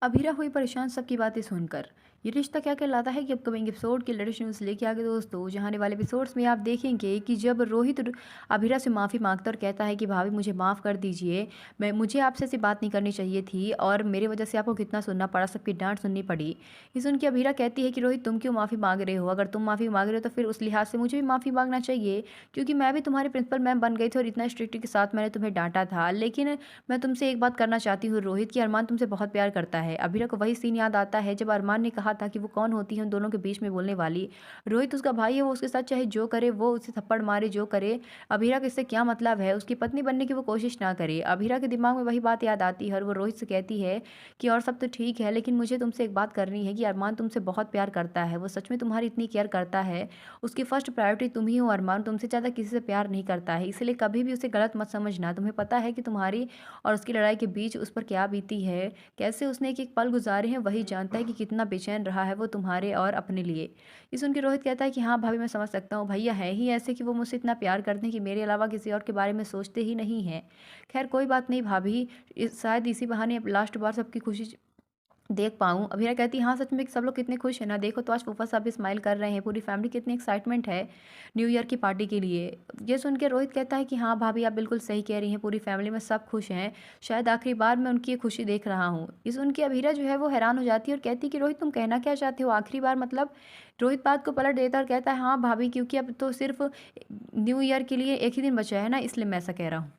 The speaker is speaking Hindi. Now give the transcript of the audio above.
अभीरा हुई परेशान सबकी बातें सुनकर। ये रिश्ता क्या कहलाता है कि अपकमिंग एपिसोड के लेटेस्ट न्यूज़ लेके आ गए दोस्तों। जहाँ आने वाले एपिसोड्स में आप देखेंगे कि जब रोहित अभीरा से माफ़ी मांगता और कहता है कि भाभी मुझे माफ़ कर दीजिए, मैं मुझे आपसे ऐसी बात नहीं करनी चाहिए थी और मेरे वजह से आपको कितना सुनना पड़ा, सबकी डांट सुननी पड़ी। ये सुन के अभीरा कहती है कि रोहित तुम क्यों माफ़ी मांग रहे हो? अगर तुम माफ़ी मांग रहे हो तो फिर उस लिहाज से मुझे भी माफ़ी मांगना चाहिए, क्योंकि मैं भी तुम्हारी प्रिंसिपल मैम बन गई थी और इतना स्ट्रिक्ट के साथ मैंने तुम्हें डांटा था। लेकिन मैं तुमसे एक बात करना चाहती हूँ रोहित, कि अरमान तुमसे बहुत प्यार करता है। अभीरा को वही सीन याद आता है जब अरमान ने कहा था कि वो कौन होती है उन दोनों के बीच में बोलने वाली। रोहित उसका भाई है, वो उसके साथ चाहे जो करे, वो उसे थप्पड़ मारे जो करे, अभीरा को इससे क्या मतलब है? उसकी पत्नी बनने की वो कोशिश ना करे। अभीरा के दिमाग में वही बात याद आती है और वो रोहित से कहती है कि और सब तो ठीक है, लेकिन मुझे तुमसे एक बात करनी है कि अरमान तुमसे बहुत प्यार करता है। वो सच में तुम्हारी इतनी केयर करता है? उसकी फर्स्ट प्रायोरिटी तुम ही हो। अरमान तुमसे ज़्यादा किसी से प्यार नहीं करता है, इसलिए कभी भी उसे गलत मत समझना। तुम्हें पता है कि तुम्हारी और उसकी लड़ाई के बीच उस पर क्या बीती है, कैसे उसने एक-एक पल गुज़ारे हैं, वही जानता है कि कितना बेचैन रहा है वो तुम्हारे और अपने लिए। ये सुन के रोहित कहता है कि हाँ भाभी, मैं समझ सकता हूँ, भैया हैं ही ऐसे कि वो मुझसे इतना प्यार करते हैं कि मेरे अलावा किसी और के बारे में सोचते ही नहीं हैं। खैर कोई बात नहीं भाभी, शायद इसी बहाने अब लास्ट बार सबकी खुशी देख पाऊँ। अभीरा कहती है, हाँ, सच में सब लोग कितने खुश हैं ना, देखो तो आज फूफा साहब भी स्माइल कर रहे हैं, पूरी फैमिली कितनी एक्साइटमेंट है न्यू ईयर की पार्टी के लिए। ये सुन के रोहित कहता है कि हाँ भाभी, आप बिल्कुल सही कह रही हैं, पूरी फैमिली में सब खुश हैं, शायद आखिरी बार मैं उनकी ये खुशी देख रहा हूँ। ये सुन के अभीरा जो है वो हैरान हो जाती है और कहती है कि रोहित तुम कहना क्या चाहते हो आखिरी बार मतलब? रोहित बात को पलट देता है और कहता है, हाँ भाभी, क्योंकि अब तो सिर्फ न्यू ईयर के लिए एक ही दिन बचा है ना, इसलिए मैं ऐसा कह रहा हूँ।